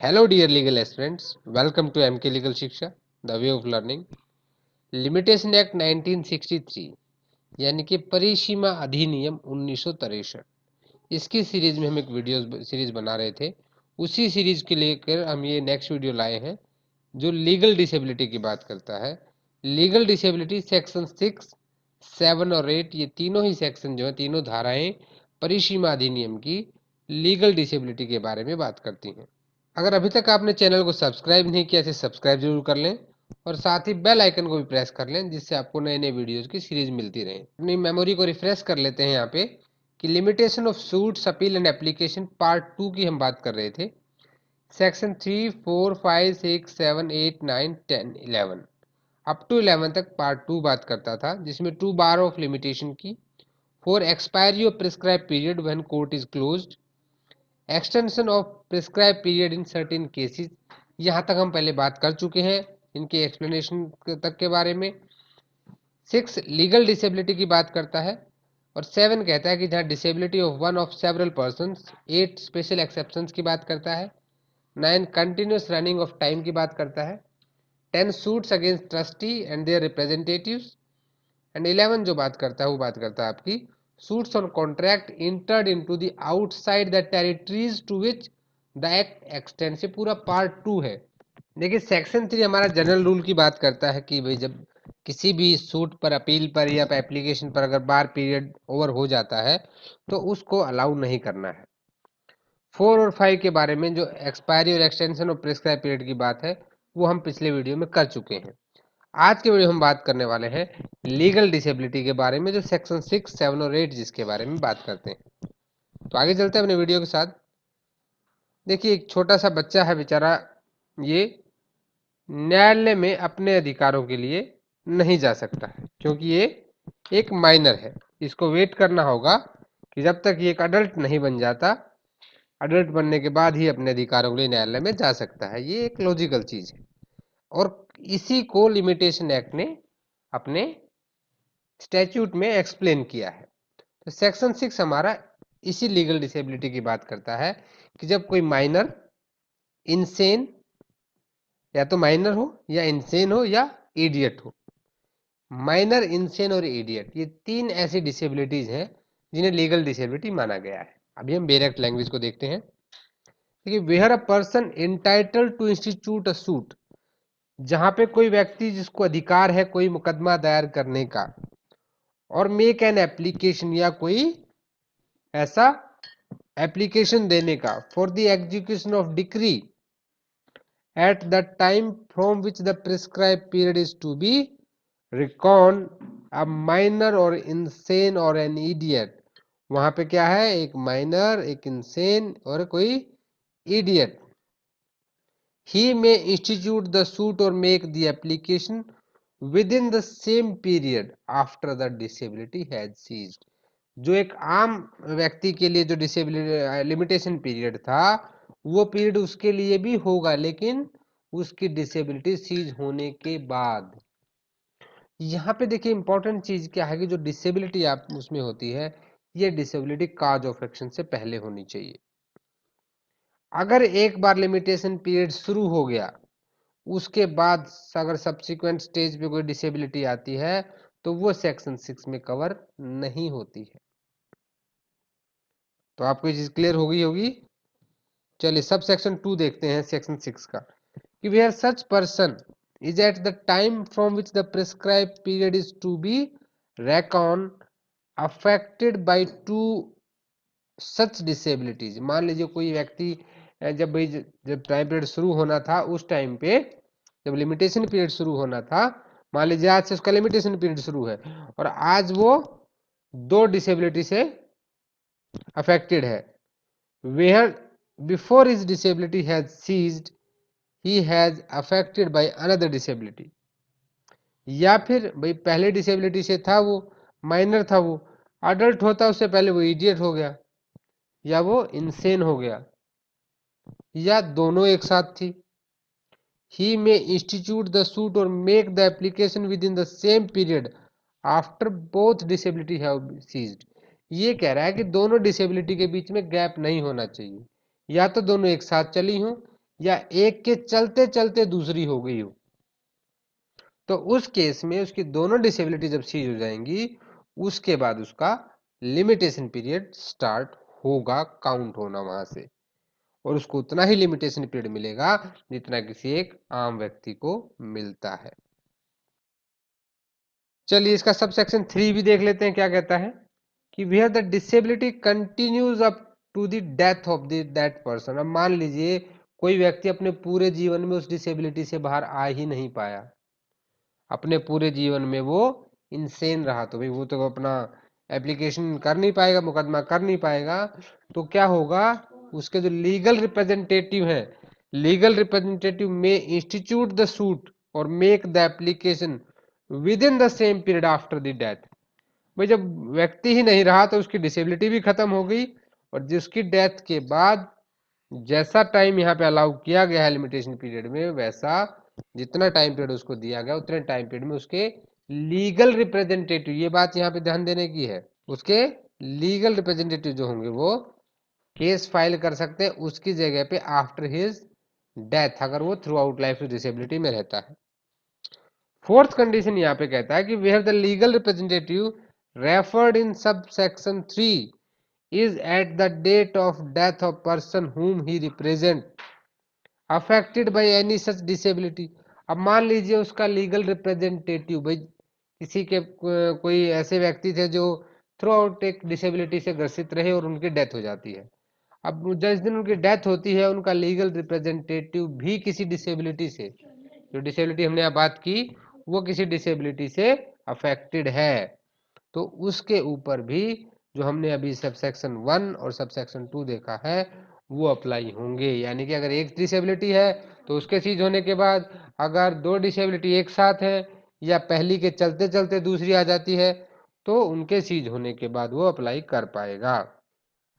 Hello, dear legal aspirants. Welcome to MK Legal Shiksha, the way of learning. Limitation act 1963 यानी कि परिसीमा अधिनियम 1963, इसकी सीरीज में हम एक वीडियो सीरीज बना रहे थे। उसी सीरीज के लेकर हम ये नेक्स्ट वीडियो लाए हैं जो लीगल डिसेबिलिटी की बात करता है। लीगल डिसेबिलिटी सेक्शन 6, 7 और 8, ये तीनों ही सेक्शन जो है, तीनों धाराएं परिसीमा अधिनियम की लीगल डिसेबिलिटी के बारे में बात करती हैं। अगर अभी तक आपने चैनल को सब्सक्राइब नहीं किया तो सब्सक्राइब जरूर कर लें और साथ ही बेल आइकन को भी प्रेस कर लें, जिससे आपको नए नए वीडियोस की सीरीज मिलती रहे। अपनी मेमोरी को रिफ्रेश कर लेते हैं यहाँ पे कि limitation of suits appeal and application part 2 की हम बात कर रहे थे। सेक्शन 3, 4, 5, 6, 7, 8, 9, 10, 11 अप टू 11 तक पार्ट 2 बात करता था, जिसमें 2 बार ऑफ लिमिटेशन की, for expiry of prescribe period when court is closed, extension of prescribe period in certain cases. यहाँ तक हम पहले बात कर चुके हैं इनके एक्सप्लेनेशन तक के बारे में। 6 लीगल डिसेबिलिटी की बात करता है और 7 कहता है कि जहाँ disability of one of several person. 8 special exceptions की बात करता है। 9 कंटिन्यूस रनिंग ऑफ टाइम की बात करता है। 10 suits against trustee and their representatives. And 11 जो बात करता है वो बात करता है आपकी suits on contract entered into the outside the territories to which the act extends। ये पूरा पार्ट 2 है। देखिए सेक्शन 3 हमारा जनरल रूल की बात करता है कि भाई जब किसी भी सूट पर, अपील पर या एप्लीकेशन पर अगर बार पीरियड ओवर हो जाता है तो उसको अलाउ नहीं करना है। 4 और 5 के बारे में जो एक्सपायरी और एक्सटेंशन ऑफ प्रिस्क्राइब पीरियड की बात है वो हम पिछले वीडियो में कर चुके हैं। आज के वीडियो हम बात करने वाले हैं लीगल डिसेबिलिटी के बारे में, जो सेक्शन 6, 7 और 8 जिसके बारे में बात करते हैं। तो आगे चलते हैं अपने वीडियो के साथ। देखिए एक छोटा सा बच्चा है बेचारा, ये न्यायालय में अपने अधिकारों के लिए नहीं जा सकता है क्योंकि ये एक माइनर है। इसको वेट करना होगा कि जब तक ये एक अडल्ट नहीं बन जाता। अडल्ट बनने के बाद ही अपने अधिकारों के लिए न्यायालय में जा सकता है। ये एक लॉजिकल चीज है और इसी को लिमिटेशन एक्ट ने अपने स्टैट्यूट में एक्सप्लेन किया है। तो सेक्शन 6 हमारा इसी लीगल डिसेबिलिटी की बात करता है कि जब कोई माइनर इनसेन, या तो माइनर हो या इनसेन हो या इडियट हो। माइनर, इनसेन और इडियट, ये 3 ऐसी डिसेबिलिटीज हैं जिन्हें लीगल डिसेबिलिटी माना गया है। अभी हम डायरेक्ट लैंग्वेज को देखते हैं। देखिए where a person entitled to institute a suit, जहां पे कोई व्यक्ति जिसको अधिकार है कोई मुकदमा दायर करने का, और मेक एन एप्लीकेशन, या कोई ऐसा एप्लीकेशन देने का, for the execution of decree at the time from which the prescribe period is to be reckon a minor or insane or an idiot. वहां पे क्या है, एक माइनर, एक इंसेन और कोई idiot. He may institute the suit or make the application within the same period after the disability has ceased. जो एक आम व्यक्ति के लिए जो डिसेबिलिटी लिमिटेशन पीरियड था, वो पीरियड उसके लिए भी होगा, लेकिन उसकी डिसेबिलिटी सीज होने के बाद। यहाँ पे देखिए इंपॉर्टेंट चीज क्या है कि जो डिसेबिलिटी आप उसमें होती है, ये डिसेबिलिटी काज ऑफ एक्शन से पहले होनी चाहिए। अगर एक बार लिमिटेशन पीरियड शुरू हो गया, उसके बाद अगर सब्सिक्वेंट स्टेज पे कोई डिसेबिलिटी आती है तो वो सेक्शन 6 में कवर नहीं होती है। तो आपको ये चीज क्लियर हो गई होगी। चलिए सब सेक्शन 2 देखते हैं सेक्शन 6 का, कि where such person is at the time from which the prescribe period is to be reckon affected by two such disabilities. मान लीजिए कोई व्यक्ति जब भाई जब टाइम पीरियड शुरू होना था, उस टाइम पे जब लिमिटेशन पीरियड शुरू होना था, मान लीजिए आज से उसका लिमिटेशन पीरियड शुरू है और आज वो 2 डिसेबिलिटी से अफेक्टेड है। Where before his disability has ceased he has affected by another disability. या फिर भाई पहले डिसेबिलिटी से था, वो माइनर था, वो अडल्ट होता उससे पहले वो इडियट हो गया, या वो इंसेन हो गया, या दोनों एक साथ थी। He may institute the suit or make the application within the same period after both disability have ceased। ये कह रहा है कि दोनों डिसेबिलिटी के बीच में गैप नहीं होना चाहिए, या तो दोनों एक साथ चली हों या एक के चलते चलते दूसरी हो गई हो, तो उस केस में उसकी दोनों डिसेबिलिटी जब सीज हो जाएंगी, उसके बाद उसका लिमिटेशन पीरियड स्टार्ट होगा काउंट होना वहां से, और उसको उतना ही लिमिटेशन पीरियड मिलेगा जितना किसी एक आम व्यक्ति को मिलता है। चलिए इसका सब सेक्शन 3 भी देख लेते हैं क्या कहता है कि where the disability continues up to the death of the that person. अब मान लीजिए कोई व्यक्ति अपने पूरे जीवन में उस डिसेबिलिटी से बाहर आ ही नहीं पाया, अपने पूरे जीवन में वो इंसेन रहा, तो भाई वो तो अपना एप्लीकेशन कर नहीं पाएगा, मुकदमा कर नहीं पाएगा, तो क्या होगा, उसके जो लीगल रिप्रेजेंटेटिव है, लीगल रिप्रेजेंटेटिव में institute the suit or make the application within the same period after the death. भाई जब व्यक्ति ही नहीं रहा तो उसकी डिसेबिलिटी भी खत्म हो गई, और जिसकी डेथ के बाद जैसा टाइम यहाँ पे अलाउ किया गया है लिमिटेशन पीरियड में, वैसा जितना टाइम पीरियड उसको दिया गया उतने टाइम पीरियड में उसके लीगल रिप्रेजेंटेटिव, ये बात यहाँ पे ध्यान देने की है, उसके लीगल रिप्रेजेंटेटिव जो होंगे वो केस फाइल कर सकते हैं उसकी जगह पे आफ्टर हिज डेथ, अगर वो थ्रू आउट लाइफ डिसेबिलिटी में रहता है। फोर्थ कंडीशन यहाँ पे कहता है कि where the legal representative referred in sub section 3 is at the date of death of person whom he represent affected by any such disability। अब मान लीजिए उसका लीगल रिप्रेजेंटेटिव भाई किसी के कोई ऐसे व्यक्ति थे जो थ्रू आउट एक डिसेबिलिटी से ग्रसित रहे और उनकी डेथ हो जाती है। अब जिस दिन उनकी डेथ होती है उनका लीगल रिप्रेजेंटेटिव भी किसी डिसेबिलिटी से, जो डिसेबिलिटी हमने यहाँ बात की वो किसी डिसेबिलिटी से अफेक्टेड है, तो उसके ऊपर भी जो हमने अभी सब सेक्शन 1 और सब सेक्शन 2 देखा है वो अप्लाई होंगे। यानी कि अगर एक डिसेबिलिटी है तो उसके सीज होने के बाद, अगर दो डिसेबिलिटी एक साथ है या पहली के चलते चलते दूसरी आ जाती है, तो उनके सीज होने के बाद वो अप्लाई कर पाएगा।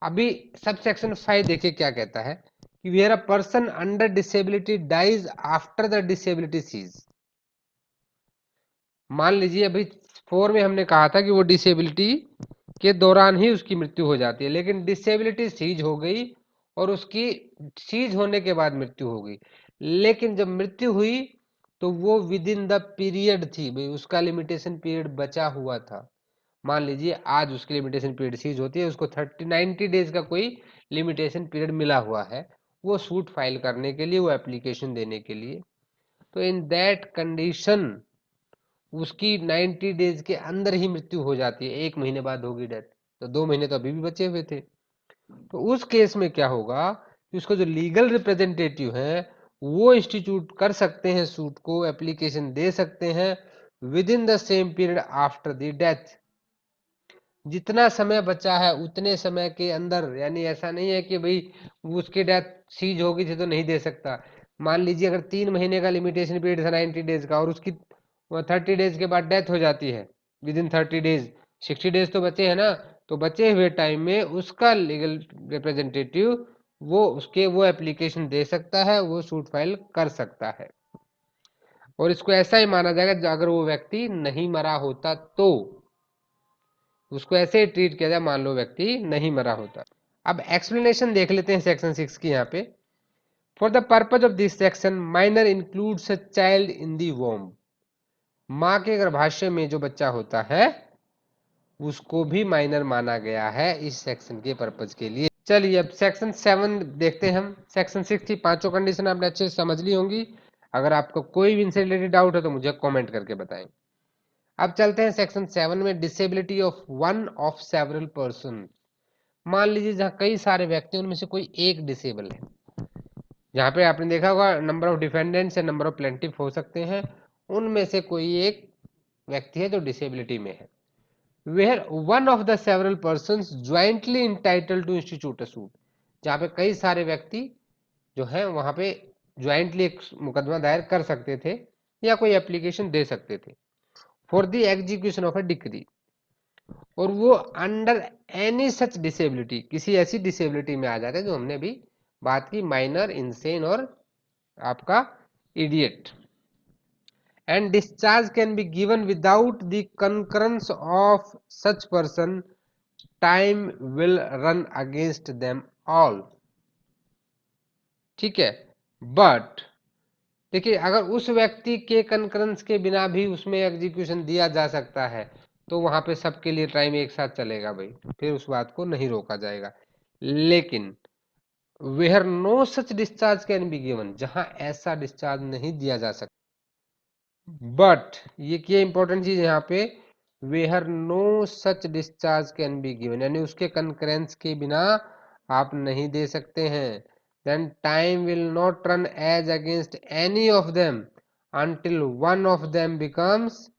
अभी सब सेक्शन 5 देखिए क्या कहता है कि where a person under disability dies after the disability cease. मान लीजिए अभी 4 में हमने कहा था कि वो डिसेबिलिटी के दौरान ही उसकी मृत्यु हो जाती है, लेकिन डिसेबिलिटी सीज हो गई और उसकी सीज होने के बाद मृत्यु हो गई, लेकिन जब मृत्यु हुई तो वो विद इन द पीरियड थी, भाई उसका लिमिटेशन पीरियड बचा हुआ था। मान लीजिए आज उसकी लिमिटेशन पीरियड सीज होती है, उसको 90 डेज का कोई लिमिटेशन पीरियड मिला हुआ है वो सूट फाइल करने के लिए, वो एप्लीकेशन देने के लिए, तो इन दैट कंडीशन उसकी 90 डेज के अंदर ही मृत्यु हो जाती है, 1 महीने बाद होगी डेथ, तो 2 महीने तो अभी भी बचे हुए थे। तो उस केस में क्या होगा कि उसको जो लीगल रिप्रेजेंटेटिव है वो इंस्टीट्यूट कर सकते हैं सूट को, एप्लीकेशन दे सकते हैं with in the same period after the death. जितना समय बचा है उतने समय के अंदर, यानी ऐसा नहीं है कि भाई उसकी डेथ सीज हो गई थी तो नहीं दे सकता। मान लीजिए अगर 3 महीने का लिमिटेशन पीरियड था 90 डेज का और उसकी 30 डेज के बाद डेथ हो जाती है विद इन 30 डेज, 60 डेज तो बचे हैं ना, तो बचे हुए टाइम में उसका लीगल रिप्रेजेंटेटिव वो एप्लीकेशन दे सकता है, वो सूट फाइल कर सकता है, और इसको ऐसा ही माना जाएगा अगर वो व्यक्ति नहीं मरा होता तो उसको ऐसे ही ट्रीट किया जाए मान लो व्यक्ति नहीं मरा होता। अब एक्सप्लेनेशन देख लेते हैं सेक्शन 6 की यहाँ पे। For the purpose of this section minor includes a child in the womb. माँ के गर्भाशय में जो बच्चा होता है उसको भी माइनर माना गया है इस सेक्शन के पर्पज के लिए। चलिए अब सेक्शन 7 देखते हैं हम। सेक्शन 6 की पांचों कंडीशन आपने अच्छे से समझ ली होंगी। अगर आपको कोई भी इनसे रिलेटेड डाउट है तो मुझे कमेंट करके बताएं। अब चलते हैं सेक्शन 7 में, disability of one of several person. मान लीजिए जहाँ कई सारे व्यक्ति उनमें से कोई एक डिसेबल है, जहाँ पे आपने देखा होगा नंबर ऑफ डिफेंडेंट्स या नंबर ऑफ प्लेंटिफ हो सकते हैं, उनमें से कोई एक व्यक्ति है जो डिसेबिलिटी में है। Where one of the several person jointly entitle to institute a suit, जहाँ पे कई सारे व्यक्ति जो है वहां पे ज्वाइंटली एक मुकदमा दायर कर सकते थे या कोई एप्लीकेशन दे सकते थे for the execution of a decree, और वो अंडर एनी सच डिसेबिलिटी, किसी ऐसी डिसेबिलिटी में आ जाते हैं जो हमने अभी बात की, माइनर, इंसेन और आपका idiot, and discharge can be given without the concurrence of such person, time will run against them all. ठीक है, बट देखिए, अगर उस व्यक्ति के कंकरेंस के बिना भी उसमें एग्जीक्यूशन दिया जा सकता है तो वहां पे सबके लिए टाइम एक साथ चलेगा भाई, फिर उस बात को नहीं रोका जाएगा। लेकिन where no such discharge can be given, जहां ऐसा डिस्चार्ज नहीं दिया जा सकता, बट ये क्या इंपॉर्टेंट चीज यहाँ पे, where no such discharge can be given, यानी उसके कंकरेंस के बिना आप नहीं दे सकते हैं, then time will not run as against any of them until one of them becomes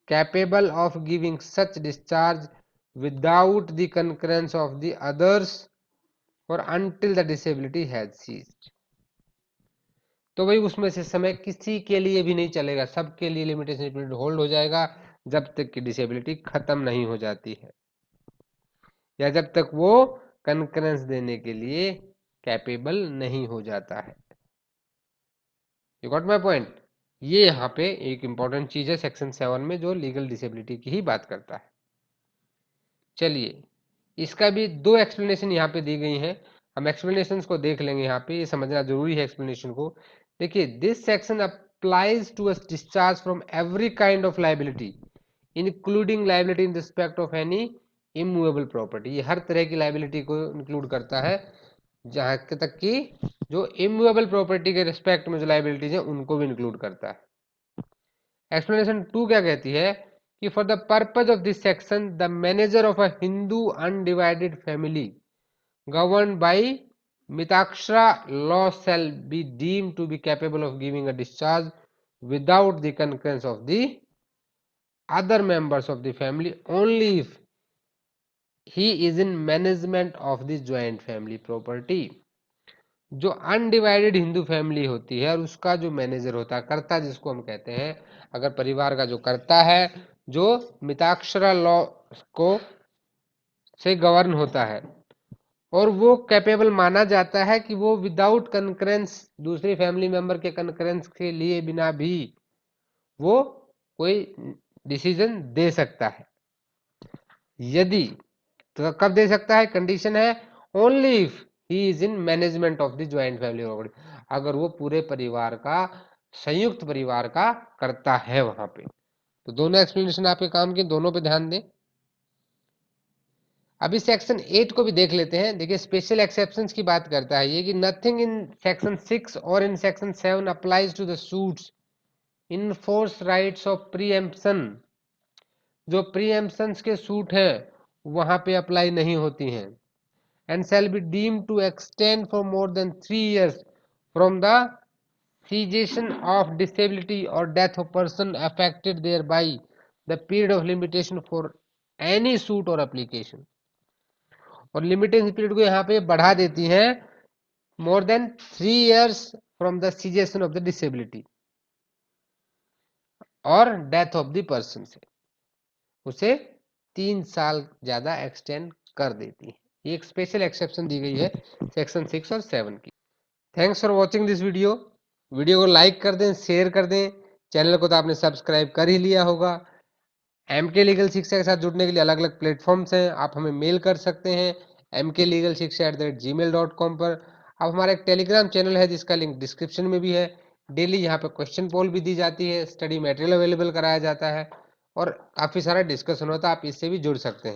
capable of giving such discharge without the concurrence of the others or until the disability has ceased। तो भाई उसमें से समय किसी के लिए भी नहीं चलेगा, सबके लिए लिमिटेशन पीरियड होल्ड हो जाएगा जब तक कि डिसेबिलिटी खत्म नहीं हो जाती है, या जब तक वो कंकरेंस देने के लिए कैपेबल नहीं हो जाता है। You got my point. ये यहाँ पे एक इंपॉर्टेंट चीज है सेक्शन 7 में जो लीगल डिसेबिलिटी की ही बात करता है। चलिए, इसका भी दो एक्सप्लेनेशन यहाँ पे दी गई हैं, हम एक्सप्लेनेशन को देख लेंगे। यहाँ पे ये समझना जरूरी है एक्सप्लेनेशन को। देखिए, this section applies to a discharge from every kind of liability including liability in respect of any immovable property. ये हर तरह की लाइबिलिटी को इंक्लूड करता है, जहां तक कि जो इमूवेबल प्रॉपर्टी के रिस्पेक्ट में जो लाइबिलिटीज है उनको भी इंक्लूड करता है। एक्सप्लेनेशन 2 क्या कहती है कि for the purpose of this section the manager of a Hindu undivided family governed by Mitaksha law shall be deemed to be capable of giving a discharge without the concurrence of the other members of the family only if he is in management of the joint family property। जो undivided Hindu family होती है और उसका जो manager होता है, कर्ता जिसको हम कहते हैं, अगर परिवार का जो कर्ता है जो मिताक्षरा लॉ को से गवर्न होता है और वो कैपेबल माना जाता है कि वो विदाउट कंकरेंस, दूसरे फैमिली मेंबर के कंकरेंस के लिए बिना भी वो कोई डिसीजन दे सकता है। यदि, तो कब दे सकता है, कंडीशन है only if he is in management of the joint family property, अगर वो पूरे परिवार का, संयुक्त परिवार का करता है वहां पे। तो दोनों एक्सप्लेनेशन आपके काम के, दोनों पे ध्यान दें। अभी सेक्शन 8 को भी देख लेते हैं। देखिए, स्पेशल एक्सेप्शंस की बात करता है ये कि नथिंग इन सेक्शन 6 और in section 7 applies to the suits enforce rights of preemption. जो प्रीएम्पशंस के सूट हैं वहां पे अप्लाई नहीं होती हैं। And shall be deemed to extend for more than 3 years from the cessation of disability or death of person affected thereby the period of limitation for any suit or application। और limitation period को यहाँ पे बढ़ा देती है मोर than 3 years from the cessation of the disability और death of the person से उसे 3 साल ज्यादा एक्सटेंड कर देती है। ये एक स्पेशल एक्सेप्शन दी गई है सेक्शन 6 और 7 की। Thanks for watching this video. Video को लाइक कर दें, शेयर कर दें। चैनल को तो आपने सब्सक्राइब कर ही लिया होगा। एमके लीगल शिक्षा के साथ जुड़ने के लिए अलग अलग प्लेटफॉर्म्स हैं, आप हमें मेल कर सकते हैं mklegalshiksha@gmail.com पर। अब हमारा एक टेलीग्राम चैनल है जिसका लिंक डिस्क्रिप्शन में भी है। डेली यहाँ पे क्वेश्चन पोल भी दी जाती है, स्टडी मटेरियल अवेलेबल कराया जाता है और काफ़ी सारा डिस्कशन होता है, आप इससे भी जुड़ सकते हैं।